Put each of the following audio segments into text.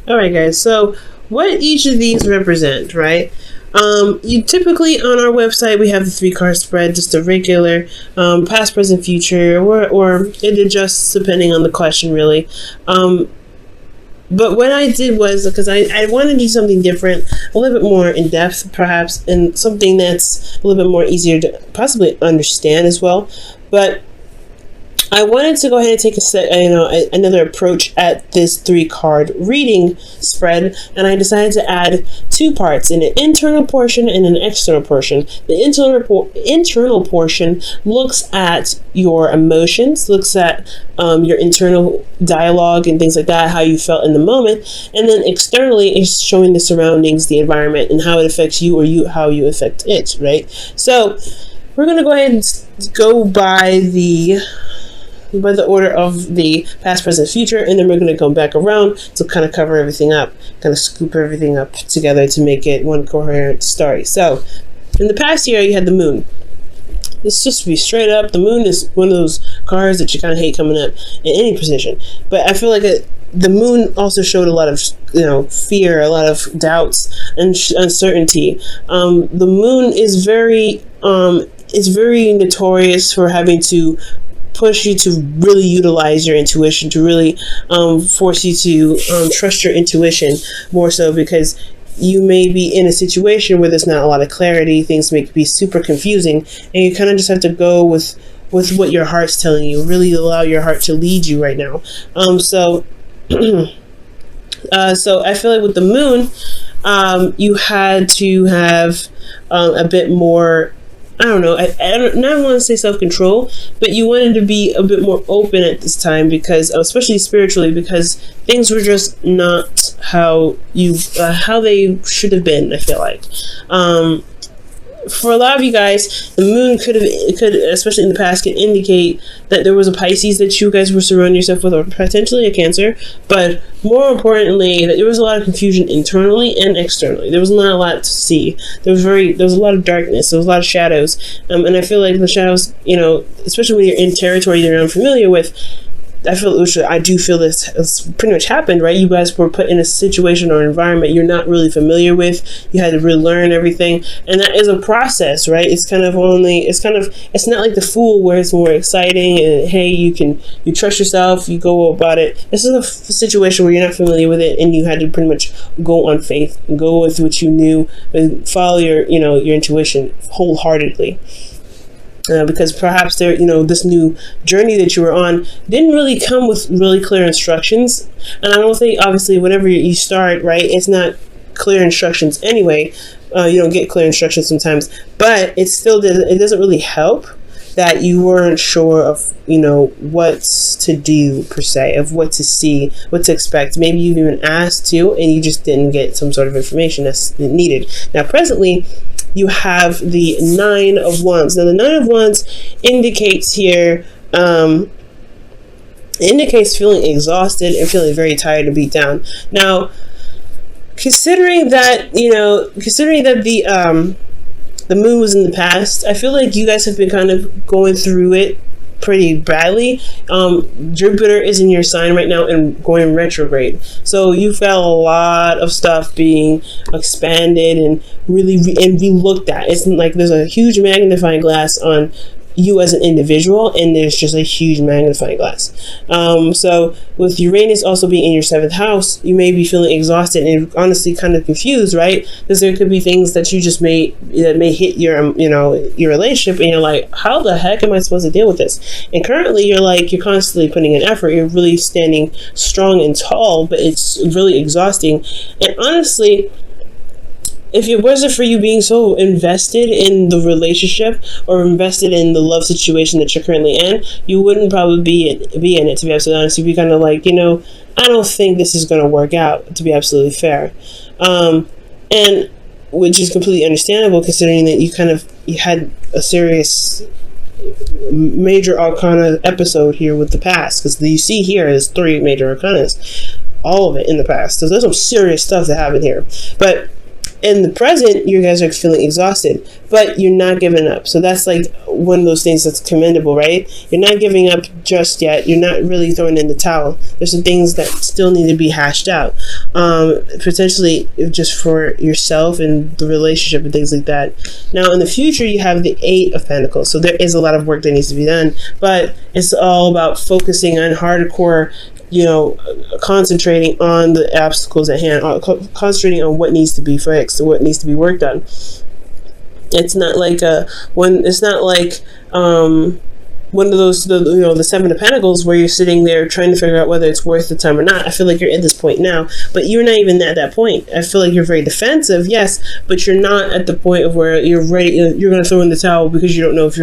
All right, guys. So, what each of these represent, right? You typically on our website we have the 3-card spread, just a regular past, present, future, or it adjusts depending on the question, really. But what I did was, because I wanted to do something different, a little bit more in depth, perhaps, and something that's a little bit more easier to possibly understand as well. But I wanted to go ahead and take another approach at this 3-card reading spread, and I decided to add 2 parts, an internal portion and an external portion. The internal portion looks at your emotions, looks at your internal dialogue and things like that, how you felt in the moment, and then externally is showing the surroundings, the environment, and how it affects you, or how you affect it, right? So we're going to go ahead and go by the order of the past, present, future, and then we're going to come back around to kind of cover everything up, kind of scoop everything up together to make it one coherent story. So, in the past year, you had the moon. Let's just be straight up. The moon is one of those cards that you kind of hate coming up in any position. But I feel like the moon also showed a lot of, fear, a lot of doubts and uncertainty. The moon is very notorious for having to push you to really utilize your intuition, to really force you to trust your intuition more so, because you may be in a situation where there's not a lot of clarity, things may be super confusing, and you kind of just have to go with what your heart's telling you, really allow your heart to lead you right now. So I feel like with the moon, you had to have a bit more, I don't know, I don't want to say self-control, but you wanted to be a bit more open at this time, because, especially spiritually, because things were just not how they should have been, I feel like. For a lot of you guys, the moon could, especially in the past, could indicate that there was a Pisces that you guys were surrounding yourself with, or potentially a Cancer, but more importantly, that there was a lot of confusion internally and externally. There was not a lot to see. There was a lot of darkness. There was a lot of shadows, and I feel like the shadows, especially when you're in territory you're unfamiliar with, I do feel this has pretty much happened, right? You guys were put in a situation or environment you're not really familiar with. You had to relearn everything, and that is a process, right? It's not like The Fool, where it's more exciting and hey, you trust yourself, you go about it. This is a situation where you're not familiar with it, and you had to pretty much go on faith and go with what you knew and follow your intuition wholeheartedly. Because perhaps this new journey that you were on didn't really come with really clear instructions. And I don't think, obviously, whenever you start, right, it's not clear instructions anyway. You don't get clear instructions sometimes, but it doesn't really help that you weren't sure of, what to do per se, of what to see, what to expect. Maybe you've even asked to, and you just didn't get some sort of information that's needed. Now, presently, you have the 9 of Wands. Now, the 9 of Wands indicates here, feeling exhausted and feeling very tired and beat down. Now, considering that the moon was in the past, I feel like you guys have been kind of going through it pretty badly. Jupiter is in your sign right now and going retrograde, so you've got a lot of stuff being expanded and really be looked at. It's like there's a huge magnifying glass on you as an individual, and there's just a huge magnifying glass. So with Uranus also being in your 7th house, you may be feeling exhausted and honestly kind of confused, right? Because there could be things that you just may hit your relationship, and you're like, how the heck am I supposed to deal with this? And currently you're constantly putting in effort, you're really standing strong and tall, but it's really exhausting. And honestly, if it wasn't for you being so invested in the relationship or invested in the love situation that you're currently in, you wouldn't probably be in it, to be absolutely honest. You'd be kind of like, I don't think this is going to work out, to be absolutely fair. And which is completely understandable, considering that you had a serious major arcana episode here with the past, because you see here is 3 major arcanas, all of it in the past. So there's some serious stuff that happened here. But in the present, you guys are feeling exhausted, but you're not giving up. So that's like one of those things that's commendable, right? You're not giving up just yet. You're not really throwing in the towel. There's some things that still need to be hashed out, potentially just for yourself and the relationship and things like that. Now, in the future, you have the Eight of Pentacles. So there is a lot of work that needs to be done, but it's all about focusing on hardcore, concentrating on the obstacles at hand, concentrating on what needs to be fixed, what needs to be worked on. It's not like one of those, the Seven of Pentacles, where you're sitting there trying to figure out whether it's worth the time or not. I feel like you're at this point now, but you're not even at that point. I feel like you're very defensive, yes, but you're not at the point of where you're ready. You're going to throw in the towel because you don't know if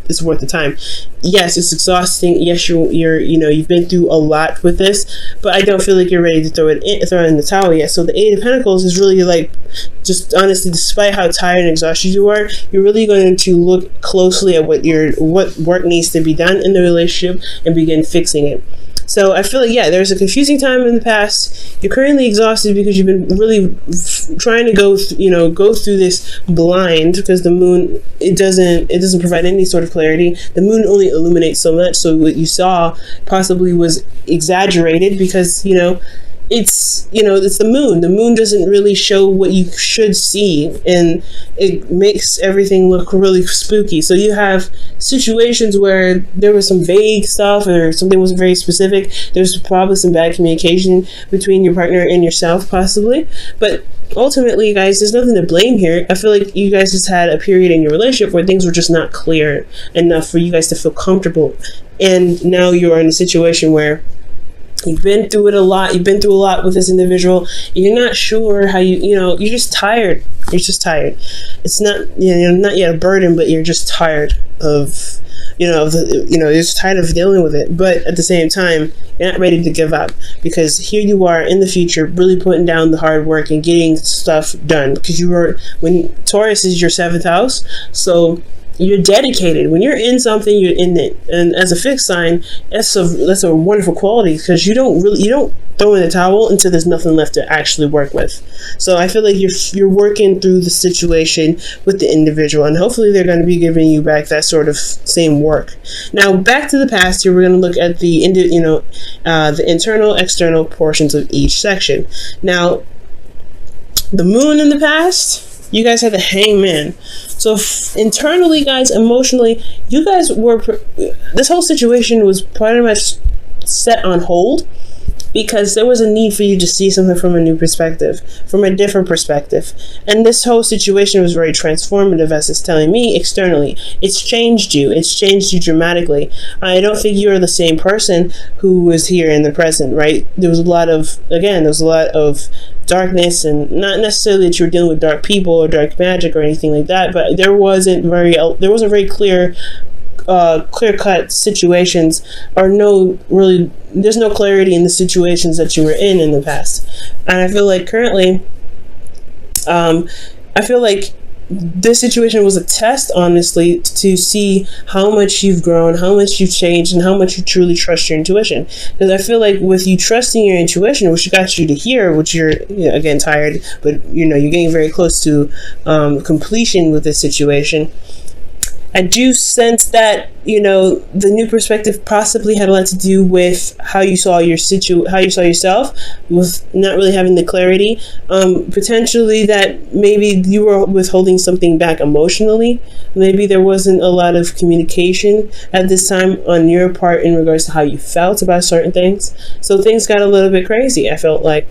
it's worth the time. Yes, it's exhausting. Yes, you've been through a lot with this, but I don't feel like you're ready to throw in the towel yet. So the Eight of Pentacles is really like, just honestly, despite how tired and exhausted you are, you're really going to look closely at what work needs to be done in the relationship and begin fixing it. So I feel like, there's a confusing time in the past. You're currently exhausted because you've been really trying to go through this blind, because the moon, it doesn't provide any sort of clarity. The moon only illuminates so much, so what you saw possibly was exaggerated because it's the moon. The moon doesn't really show what you should see, and it makes everything look really spooky. So you have situations where there was some vague stuff or something wasn't very specific. There's probably some bad communication between your partner and yourself, possibly. But ultimately, guys, there's nothing to blame here. I feel like you guys just had a period in your relationship where things were just not clear enough for you guys to feel comfortable. And now you're in a situation where you've been through it a lot. You've been through a lot with this individual. You're not sure how you're just tired. You're just tired. It's not, not yet a burden, but you're just tired of, you're just tired of dealing with it. But at the same time, you're not ready to give up, because here you are in the future, really putting down the hard work and getting stuff done, because when Taurus is your 7th house. So you're dedicated. When you're in something, you're in it. And as a fixed sign, that's a wonderful quality, because you don't throw in the towel until there's nothing left to actually work with. So I feel like you're working through the situation with the individual, and hopefully they're going to be giving you back that sort of same work. Now, back to the past here, we're going to look at the internal, external portions of each section. Now, the moon in the past, you guys had the Hangman. So internally, guys, emotionally, you guys this whole situation was pretty much set on hold, because there was a need for you to see something from a new perspective, from a different perspective. And this whole situation was very transformative, as it's telling me externally. It's changed you. It's changed you dramatically. I don't think you're the same person who was here in the present, right? There was a lot of darkness, and not necessarily that you were dealing with dark people or dark magic or anything like that, but there wasn't very clear-cut situations, or there's no clarity in the situations that you were in the past. And I feel like currently, this situation was a test, honestly, to see how much you've grown, how much you've changed, and how much you truly trust your intuition. Because I feel like with you trusting your intuition, which got you to here, which you're again tired, but you're getting very close to completion with this situation. I do sense that, the new perspective possibly had a lot to do with how you saw yourself, with not really having the clarity. Potentially that maybe you were withholding something back emotionally. Maybe there wasn't a lot of communication at this time on your part in regards to how you felt about certain things. So things got a little bit crazy, I felt like.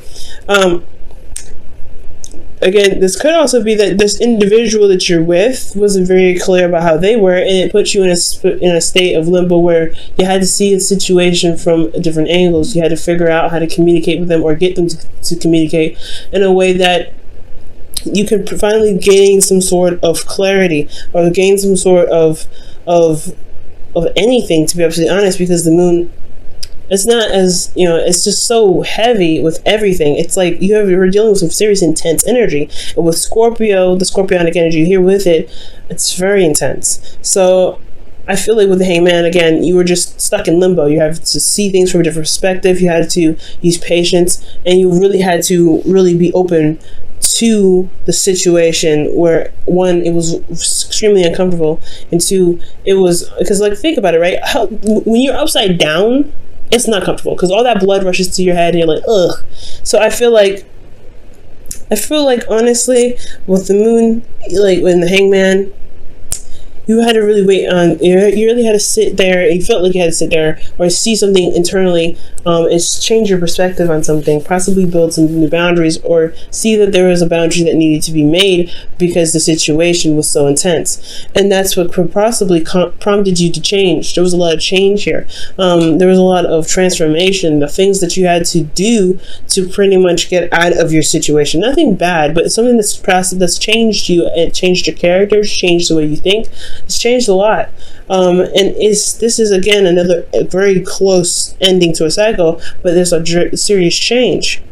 Again, this could also be that this individual that you're with wasn't very clear about how they were, and it put you in a state of limbo where you had to see a situation from different angles. You had to figure out how to communicate with them, or get them to communicate in a way that you could finally gain some sort of clarity, or gain some sort of anything, to be absolutely honest, because the moon, it's not as, it's just so heavy with everything. It's like you're dealing with some serious intense energy. And with Scorpio, the Scorpionic energy here with it, it's very intense. So I feel like with the Hangman, again, you were just stuck in limbo. You have to see things from a different perspective. You had to use patience, and you really had to really be open to the situation where, one, it was extremely uncomfortable, and two, it was, because, like, think about it, right? When you're upside down, it's not comfortable because all that blood rushes to your head and you're like, ugh. So I feel like honestly, with the moon, like when the Hangman, you had to really wait on, you really had to sit there, you felt like you had to sit there or see something internally, and change your perspective on something, possibly build some new boundaries, or see that there was a boundary that needed to be made because the situation was so intense. And that's what could possibly prompted you to change. There was a lot of change here. There was a lot of transformation, the things that you had to do to pretty much get out of your situation. Nothing bad, but something that's changed you. It changed your character, changed the way you think. It's changed a lot, and this is again another very close ending to a cycle, but there's a serious change.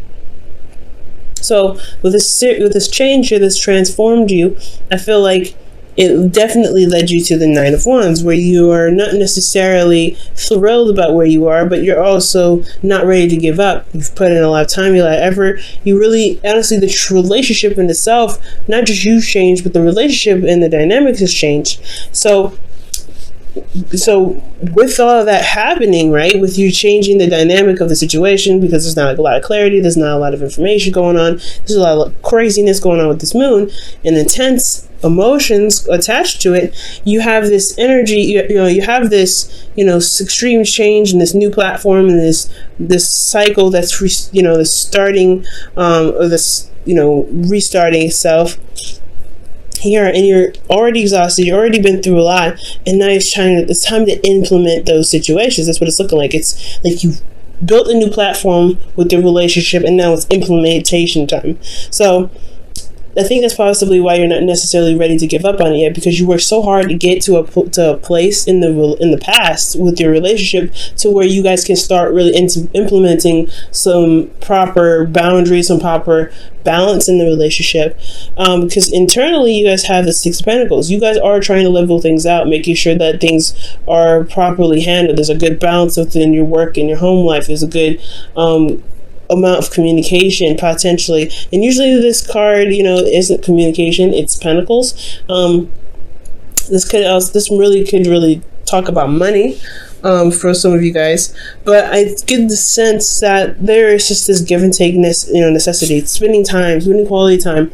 So with this change here that's transformed you, I feel like it definitely led you to the Nine of Wands, where you are not necessarily thrilled about where you are, but you're also not ready to give up. You've put in a lot of time, a lot of effort. You really, honestly, the relationship in itself, not just you've changed, but the relationship and the dynamics has changed. So with all of that happening, right, with you changing the dynamic of the situation, because there's not a lot of clarity, there's not a lot of information going on, there's a lot of craziness going on with this moon and intense emotions attached to it, you have this energy, you have this, extreme change and this new platform and this cycle that's this starting, or this, restarting itself here, and you're already exhausted, you've already been through a lot, and now it's time to implement those situations. That's what it's looking like. It's like you've built a new platform with the relationship, and now it's implementation time. So I think that's possibly why you're not necessarily ready to give up on it yet, because you worked so hard to get to a place in the past with your relationship to where you guys can start really implementing some proper boundaries, some proper balance in the relationship. Because internally, you guys have the Six of Pentacles. You guys are trying to level things out, making sure that things are properly handled. There's a good balance within your work and your home life. There's a good amount of communication potentially, and usually this card isn't communication, it's Pentacles. This really could talk about money for some of you guys, but I get the sense that there is just this give and take necessity, spending quality time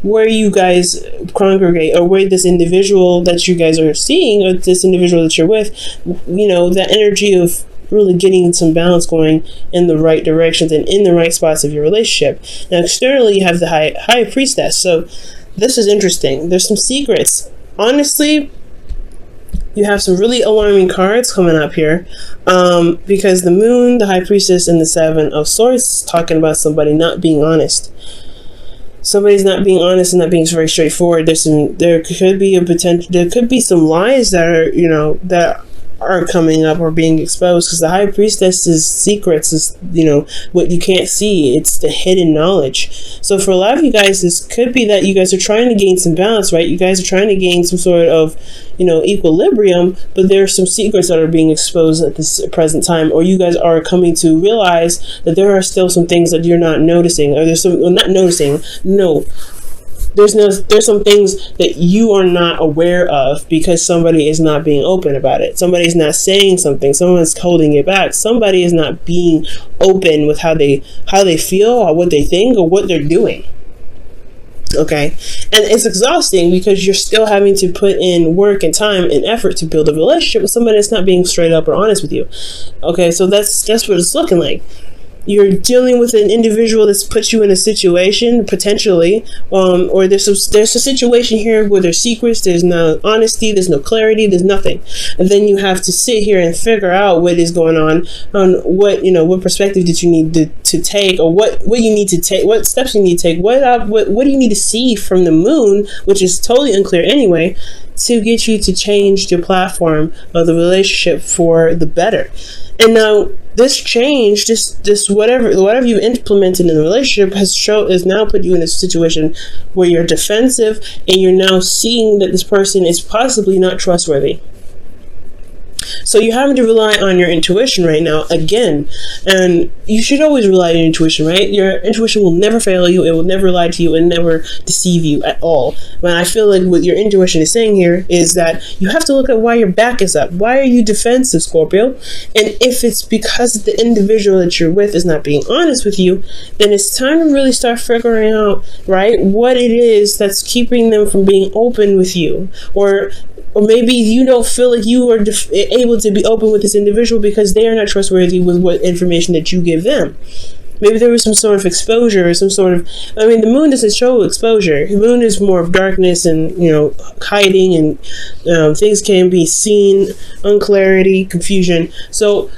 where you guys congregate, or where this individual that you guys are seeing, or this individual that you're with, that energy of really getting some balance going in the right directions and in the right spots of your relationship. Now, externally, you have the high priestess. So this is interesting. There's some secrets. Honestly, you have some really alarming cards coming up here, because the moon, the high priestess, and the Seven of Swords talking about somebody not being honest. Somebody's not being honest and not being very straightforward. There could be some lies that are coming up or being exposed, because the high priestess's secrets is what you can't see. It's the hidden knowledge. So for a lot of you guys, this could be that you guys are trying to gain some balance, right? You guys are trying to gain some sort of equilibrium, but there are some secrets that are being exposed at this present time, or you guys are coming to realize that there are still some things that you're not noticing, or there's some things that you are not aware of because somebody is not being open about it. Somebody's not saying something. Someone's holding it back. Somebody is not being open with how they feel, or what they think, or what they're doing. Okay, and it's exhausting because you're still having to put in work and time and effort to build a relationship with somebody that's not being straight up or honest with you. Okay, so that's what it's looking like. You're dealing with an individual that's put you in a situation potentially, or there's a situation here where there's secrets, there's no honesty, there's no clarity, there's nothing, and then you have to sit here and figure out what is going on what perspective did you need to take, or what you need to take, what steps you need to take, what do you need to see from the moon, which is totally unclear anyway, to get you to change your platform of the relationship for the better. And now this change, this whatever you've implemented in the relationship has now put you in a situation where you're defensive, and you're now seeing that this person is possibly not trustworthy. So you're having to rely on your intuition right now again, and you should always rely on your intuition, right? Your intuition will never fail you. It will never lie to you and never deceive you at all. But I feel like what your intuition is saying here is that you have to look at why your back is up. Why are you defensive, Scorpio? And if it's because the individual that you're with is not being honest with you, then it's time to really start figuring out, right, what it is that's keeping them from being open with you. Or maybe you don't feel like you are able to be open with this individual because they are not trustworthy with what information that you give them. Maybe there was some sort of exposure or some sort of, I mean, the moon doesn't show exposure. The moon is more of darkness and, hiding, and things can be seen, unclarity, confusion. So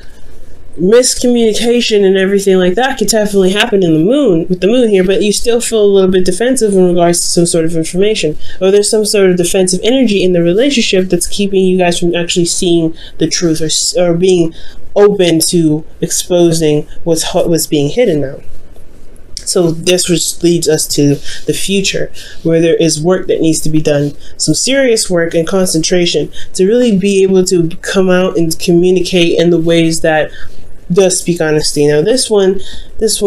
miscommunication and everything like that could definitely happen with the moon here, but you still feel a little bit defensive in regards to some sort of information, or there's some sort of defensive energy in the relationship that's keeping you guys from actually seeing the truth, or being open to exposing what's being hidden now. So this which leads us to the future, where there is work that needs to be done, some serious work and concentration to really be able to come out and communicate in the ways that does speak honesty. Now this one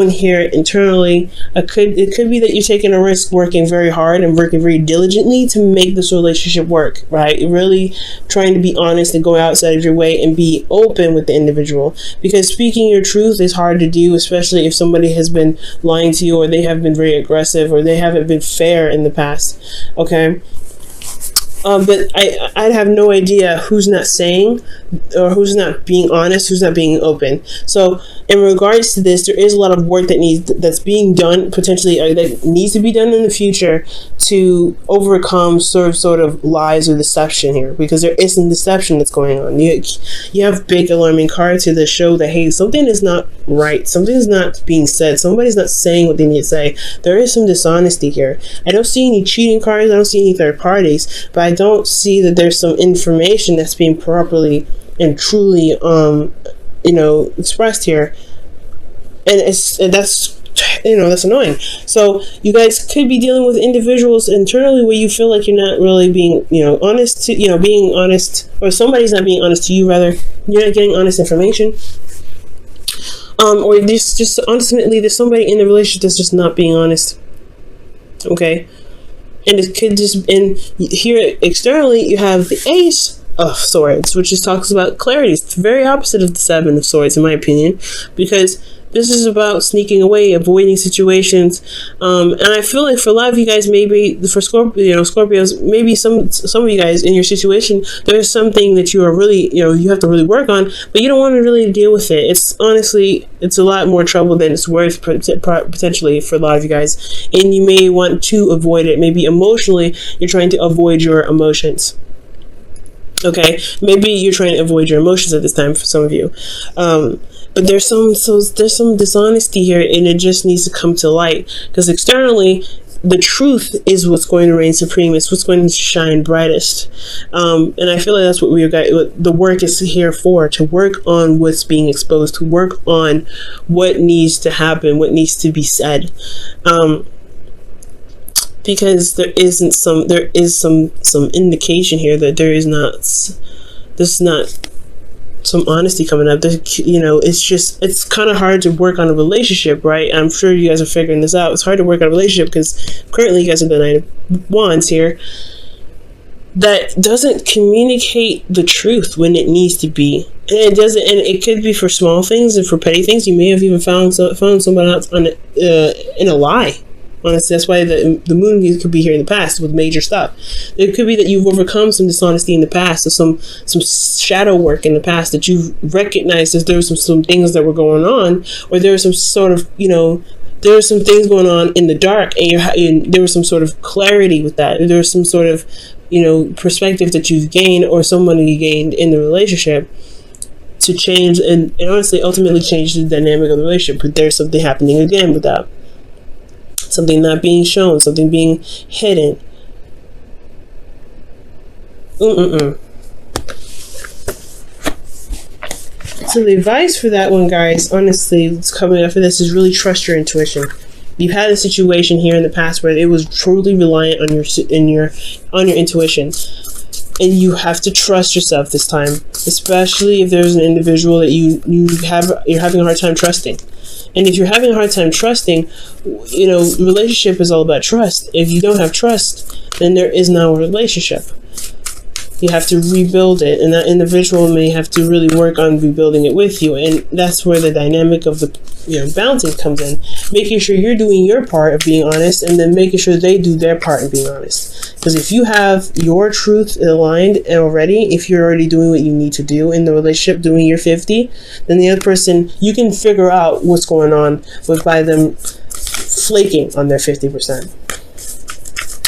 here internally, it could be that you're taking a risk working very hard and working very diligently to make this relationship work, right? You're really trying to be honest and go outside of your way and be open with the individual, because speaking your truth is hard to do, especially if somebody has been lying to you, or they have been very aggressive, or they haven't been fair in the past. Okay. But I'd have no idea who's not saying, or who's not being honest, who's not being open. So in regards to this, there is a lot of work that's being done, potentially, that needs to be done in the future to overcome sort of lies or deception here, because there is some deception that's going on. You have big alarming cards to show that, hey, something is not right, something is not being said, somebody's not saying what they need to say. There is some dishonesty here. I don't see any cheating cards, I don't see any third parties, but I don't see that there's some information that's being properly and truly expressed here, and that's annoying. So you guys could be dealing with individuals internally where you feel like you're not really being honest to being honest, or somebody's not being honest to you, rather. You're not getting honest information, or just ultimately there's somebody in the relationship that's just not being honest. Okay. And it could just, and here externally you have the Ace of Swords, which just talks about clarity. It's very opposite of the Seven of Swords, in my opinion, because this is about sneaking away, avoiding situations. And I feel like for a lot of you guys, maybe for Scorpios, maybe some of you guys in your situation, there's something that you are really, you have to really work on, but you don't want to really deal with it. It's a lot more trouble than it's worth potentially for a lot of you guys. And you may want to avoid it. Maybe emotionally, you're trying to avoid your emotions. Okay, maybe you're trying to avoid your emotions at this time for some of you. But there's some dishonesty here, and it just needs to come to light, because externally the truth is what's going to reign supreme. It's what's going to shine brightest. And I feel like that's what the work is here for, to work on what's being exposed, to work on what needs to happen, what needs to be said. Because there is some indication here that there's not some honesty coming up. It's kind of hard to work on a relationship, right? I'm sure you guys are figuring this out. It's hard to work on a relationship because currently you guys have the Nine of Wands here that doesn't communicate the truth when it needs to be. And it doesn't, and it could be for small things and for petty things. You may have even found someone else in a lie. Honestly, that's why the moon could be here in the past with major stuff. It could be that you've overcome some dishonesty in the past, or some shadow work in the past, that you've recognized that there were some things that were going on, or there was some sort of, there were some things going on in the dark, and there was some sort of clarity with that. There was some sort of, perspective that you've gained, or somebody gained in the relationship to change and honestly ultimately change the dynamic of the relationship. But there's something happening again with that. Something not being shown, something being hidden. So the advice for that one, guys, honestly, it's coming after this, is really trust your intuition. You've had a situation here in the past where it was truly reliant on your intuition. And you have to trust yourself this time, especially if there's an individual that you're having a hard time trusting. And if you're having a hard time trusting, relationship is all about trust. If you don't have trust, then there is no relationship. You have to rebuild it, and that individual may have to really work on rebuilding it with you. And that's where the dynamic of the balancing comes in, making sure you're doing your part of being honest, and then making sure they do their part of being honest. Because if you have your truth aligned already, if you're already doing what you need to do in the relationship, doing your 50, then the other person, you can figure out what's going on by them flaking on their 50%.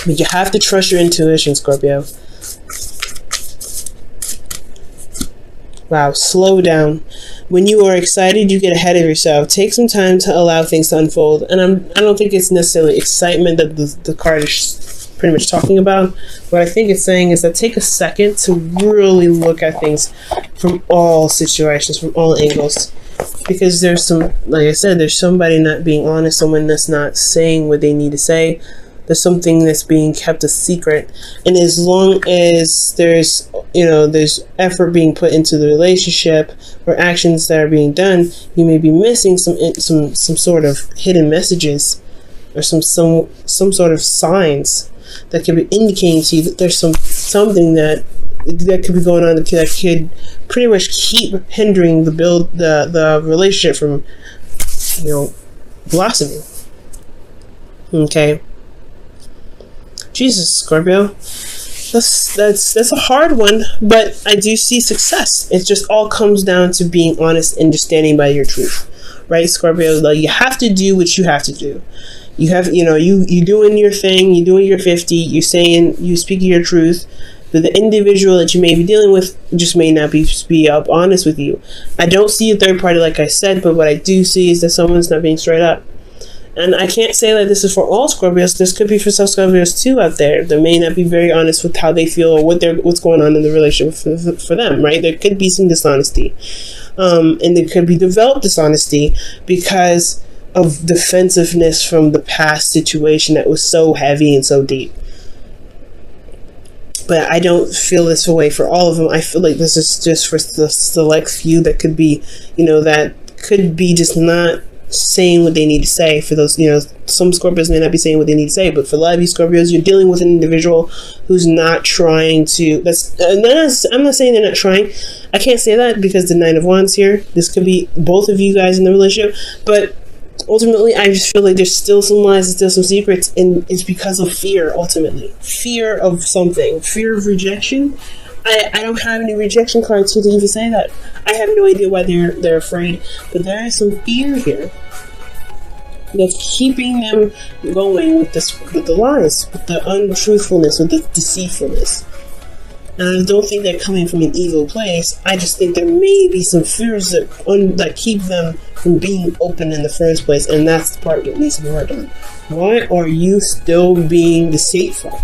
But you have to trust your intuition, Scorpio. Wow, slow down. When you are excited, you get ahead of yourself. Take some time to allow things to unfold. And I don't think it's necessarily excitement that the card is pretty much talking about. What I think it's saying is that take a second to really look at things from all situations, from all angles. Because there's like I said, there's somebody not being honest, someone that's not saying what they need to say. There's something that's being kept a secret, and as long as there's effort being put into the relationship or actions that are being done, you may be missing some sort of hidden messages or some sort of signs that could be indicating to you that there's something that could be going on that could pretty much keep hindering the relationship from blossoming. Okay. Jesus, Scorpio, that's a hard one, but I do see success. It just all comes down to being honest and just standing by your truth, right, Scorpio? Like, you have to do what you have to do. You have, you doing your thing, you doing your 50, you speaking your truth, but the individual that you may be dealing with just may not be up honest with you. I don't see a third party, like I said, but what I do see is that someone's not being straight up. And I can't say that this is for all Scorpios. This could be for some Scorpios too out there that may not be very honest with how they feel or what's going on in the relationship for them, right? There could be some dishonesty. And there could be developed dishonesty because of defensiveness from the past situation that was so heavy and so deep. But I don't feel this way for all of them. I feel like this is just for the select few that could be, that could be just not saying what they need to say. For those, some Scorpios may not be saying what they need to say, but for a lot of you Scorpios, you're dealing with an individual who's not trying to. I'm not saying they're not trying. I can't say that because the Nine of Wands here. This could be both of you guys in the relationship, but ultimately, I just feel like there's still some lies and still some secrets, and it's because of fear. Ultimately, fear of something, fear of rejection. I don't have any rejection cards here to even say that. I have no idea why they're afraid, but there is some fear here that's keeping them going with the lies, with the untruthfulness, with the deceitfulness. And I don't think they're coming from an evil place. I just think there may be some fears that keep them from being open in the first place, and that's the part that needs to be worked on. Why are you still being deceitful?